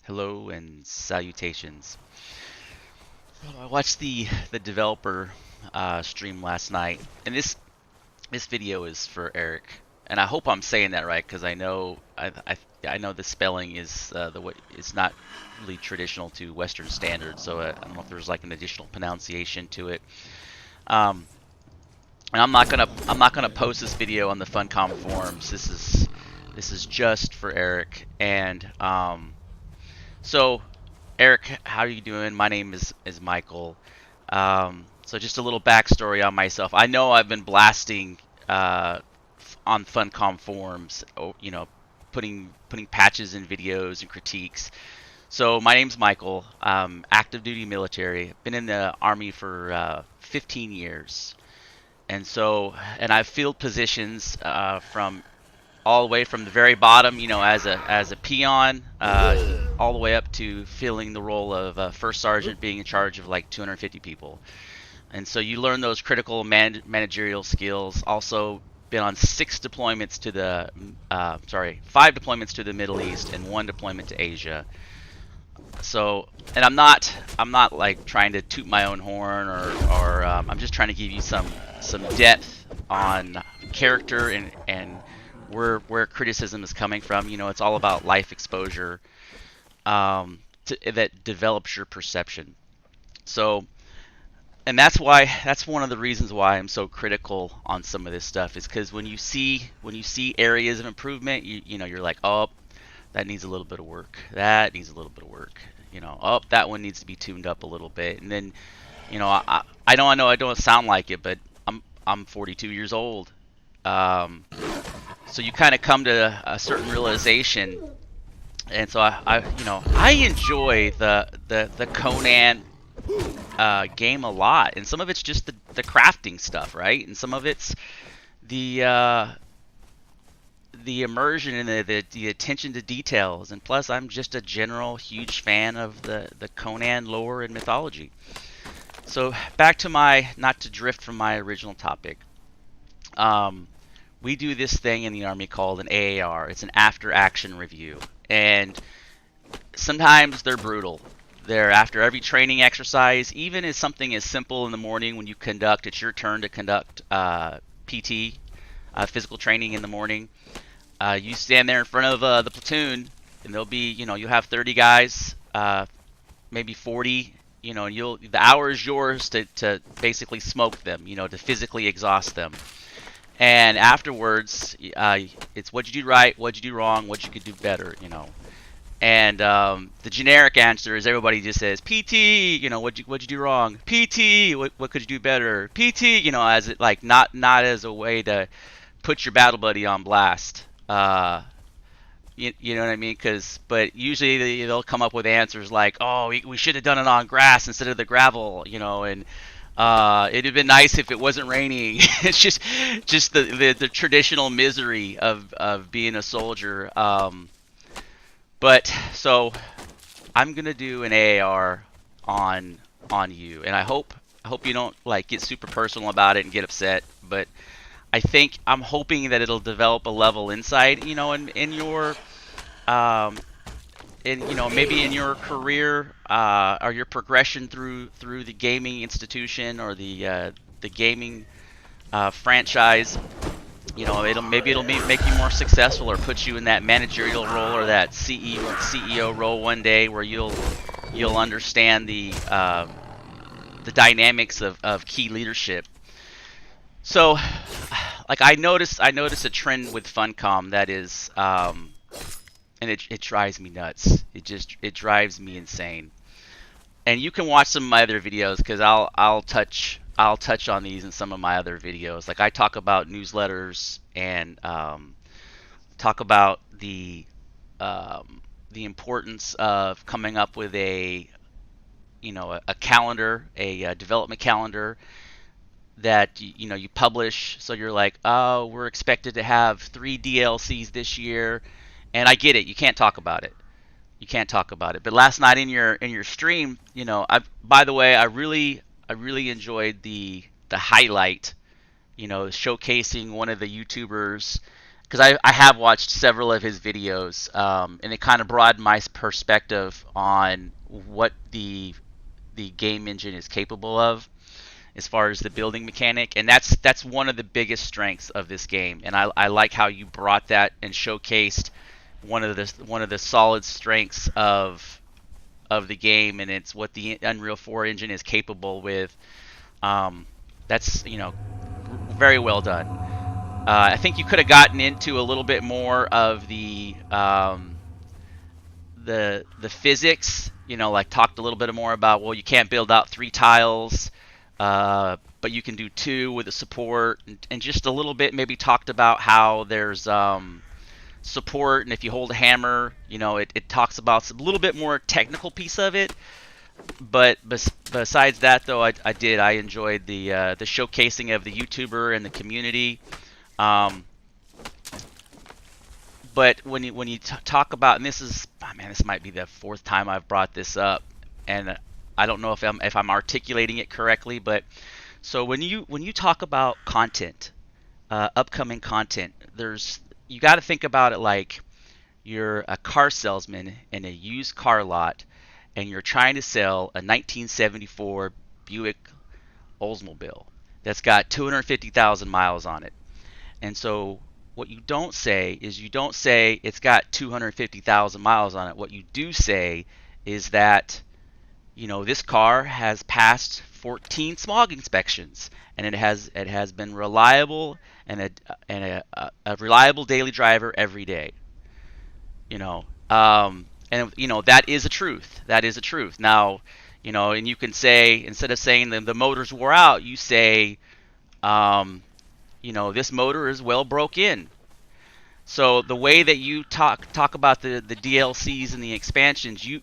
Hello and salutations. I watched the developer stream last night, and this video is for Eric, and I hope I'm saying that right because I know the spelling is the way it's not really traditional to Western standards, so I don't know if there's like an additional pronunciation to it. Um, and I'm not gonna post this video on the Funcom forums. This is just for Eric, and so, Eric, how are you doing? My name is Michael. So just a little backstory on myself. I know I've been blasting on Funcom forums, putting patches in videos and critiques. So my name's Michael. Active duty military. Been in the Army for 15 years, and I've filled positions from all the way from the very bottom, as a peon, all the way up to filling the role of first sergeant, being in charge of like 250 people. And so you learn those critical managerial skills. Also, been on five deployments to the Middle East and one deployment to Asia. So, and I'm not like trying to toot my own horn, or I'm just trying to give you some depth on character and where criticism is coming from. It's all about life exposure that develops your perception. So, and that's one of the reasons why I'm so critical on some of this stuff is because when you see areas of improvement, you're like, oh, that needs a little bit of work. That needs a little bit of work. Oh, that one needs to be tuned up a little bit. And then, I know I don't sound like it, but I'm 42 years old. So you kind of come to a certain realization, and so I enjoy the Conan game a lot, and some of it's just the crafting stuff, right? And some of it's the the immersion and the attention to details, and plus I'm just a general huge fan of the Conan lore and mythology. So back to not to drift from my original topic. Um, we do this thing in the Army called an AAR. It's an after action review. And sometimes they're brutal. They're after every training exercise, even as something as simple in the morning when it's your turn to conduct PT, physical training in the morning. You stand there in front of the platoon, and there'll be, you have 30 guys, maybe 40, the hour is yours to basically smoke them, to physically exhaust them. And afterwards, it's what you do right, what you do wrong, what you could do better. And the generic answer is everybody just says PT. What'd you do wrong? PT. What could you do better? PT. As it like not as a way to put your battle buddy on blast. You know what I mean? But usually they'll come up with answers like, oh, we should have done it on grass instead of the gravel. And it'd have been nice if it wasn't raining. It's just the traditional misery of being a soldier. But so I'm gonna do an AAR on you, and I hope you don't like get super personal about it and get upset. But I'm hoping that it'll develop a level insight, in your maybe in your career, or your progression through the gaming institution or the gaming franchise. Make you more successful or put you in that managerial role or that CEO role one day where you'll understand the dynamics of key leadership. So, like I noticed a trend with Funcom that is, and it drives me nuts. It drives me insane. And you can watch some of my other videos because I'll touch on these in some of my other videos. Like I talk about newsletters and talk about the importance of coming up with a calendar, a development calendar that you publish. So you're like, oh, we're expected to have 3 DLCs this year, and I get it. You can't talk about it. You can't talk about it. But last night in your stream, by the way, I really enjoyed the highlight, showcasing one of the YouTubers because I have watched several of his videos, and it kind of broadened my perspective on what the game engine is capable of as far as the building mechanic, and that's one of the biggest strengths of this game. And I like how you brought that and showcased one of the solid strengths of the game, and it's what the Unreal 4 engine is capable with. That's very well done. I think you could have gotten into a little bit more of the physics. Like talked a little bit more about, well, you can't build out 3 tiles, but you can do 2 with the support, and just a little bit maybe talked about how there's support, and if you hold a hammer, it talks about a little bit more technical piece of it. But besides that, though, I enjoyed the showcasing of the YouTuber and the community. But when you talk about, and this might be the 4th time I've brought this up, and I don't know if I'm articulating it correctly, but so when you talk about content, upcoming content, you got to think about it like you're a car salesman in a used car lot, and you're trying to sell a 1974 Buick Oldsmobile that's got 250,000 miles on it. And so what you don't say is, you don't say it's got 250,000 miles on it. What you do say is that this car has passed 14 smog inspections, and it has been reliable and a reliable daily driver every day. And that is a truth. That is a truth. Now, and you can say, instead of saying the motors wore out, you say, this motor is well broke in. So the way that you talk about the DLCs and the expansions, you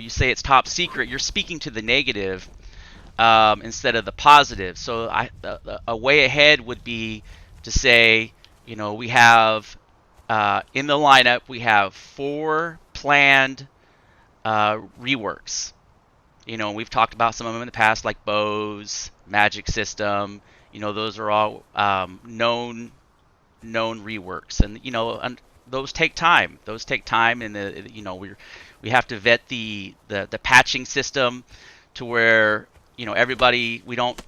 say it's top secret. You're speaking to the negative instead of the positive. So a way ahead would be to say, we have in the lineup, we have 4 planned reworks. We've talked about some of them in the past, like Bose, Magic System. Those are all known reworks, and those take time. Those take time, and we have to vet the patching system to where everybody, we don't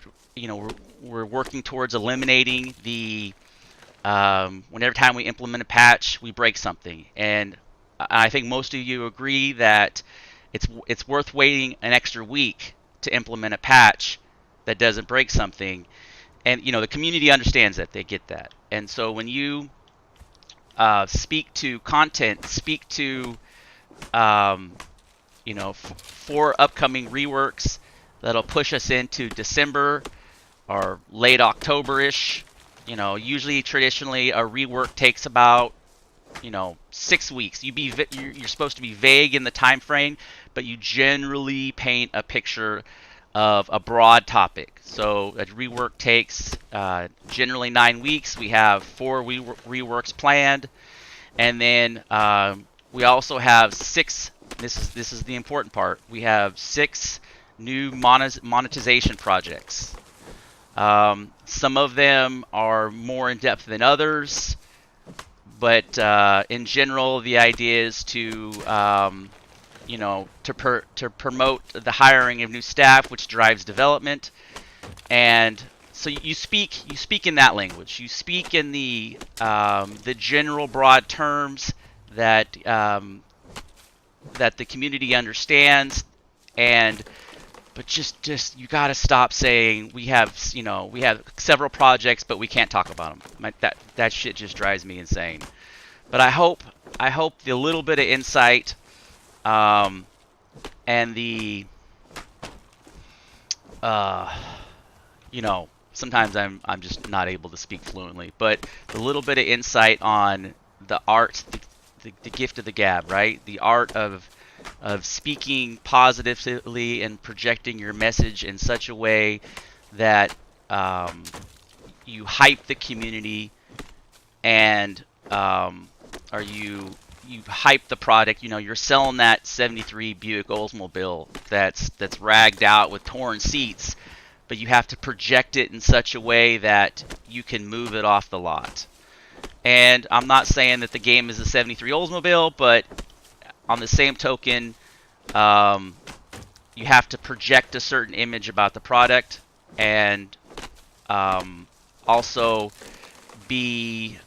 we're working towards eliminating the whenever time we implement a patch, we break something. And I think most of you agree that it's worth waiting an extra week to implement a patch that doesn't break something. And the community understands that, they get that. And so when you speak to content, speak to 4 upcoming reworks that'll push us into December or late October-ish. Usually, traditionally, a rework takes about 6 weeks. You're supposed to be vague in the time frame, but you generally paint a picture of a broad topic. So a rework takes generally 9 weeks. We have 4 reworks planned, and then we also have 6. This is the important part. We have 6 new monetization projects. Some of them are more in depth than others, but in general, the idea is to promote the hiring of new staff, which drives development. And so you speak in that language. You speak in the general broad terms that that the community understands, but just you got to stop saying we have several projects, but we can't talk about them. That shit just drives me insane. But I hope the little bit of insight and the sometimes I'm just not able to speak fluently, but the little bit of insight on the art, the gift of the gab, right? The art of speaking positively and projecting your message in such a way that you hype the community, and or you hype the product. You're selling that 73 Buick Oldsmobile that's ragged out with torn seats, but you have to project it in such a way that you can move it off the lot. And I'm not saying that the game is a 73 Oldsmobile, but on the same token, you have to project a certain image about the product, and also be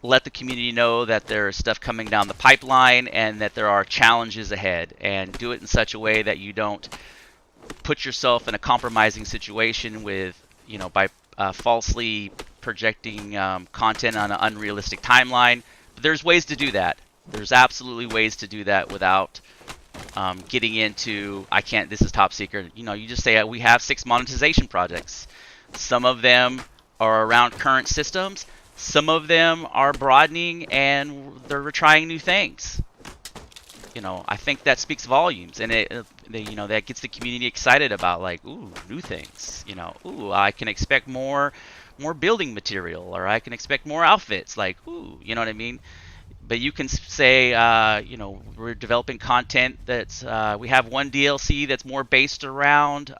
let the community know that there is stuff coming down the pipeline and that there are challenges ahead, and do it in such a way that you don't put yourself in a compromising situation with, by falsely projecting content on an unrealistic timeline. But there's ways to do that. There's absolutely ways to do that without getting into, I can't, this is top secret. You just say we have 6 monetization projects. Some of them are around current systems. Some of them are broadening and they're trying new things. I think that speaks volumes, and that gets the community excited about, like, ooh, new things. Ooh, I can expect more building material, or I can expect more outfits. Like, ooh, you know what I mean? But you can say, we're developing content that's, we have one DLC that's more based around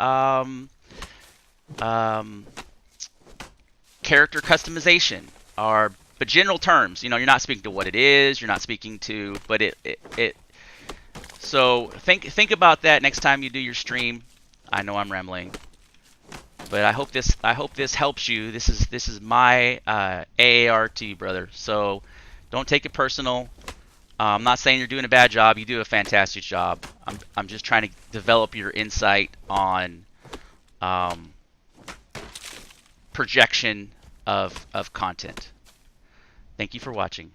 character customization, but general terms. You're not speaking to what it is. You're not speaking to, but it. So think about that next time you do your stream. I know I'm rambling, but I hope this helps you. This is my AART, brother. So don't take it personal. I'm not saying you're doing a bad job. You do a fantastic job. I'm just trying to develop your insight on projection of content. Thank you for watching.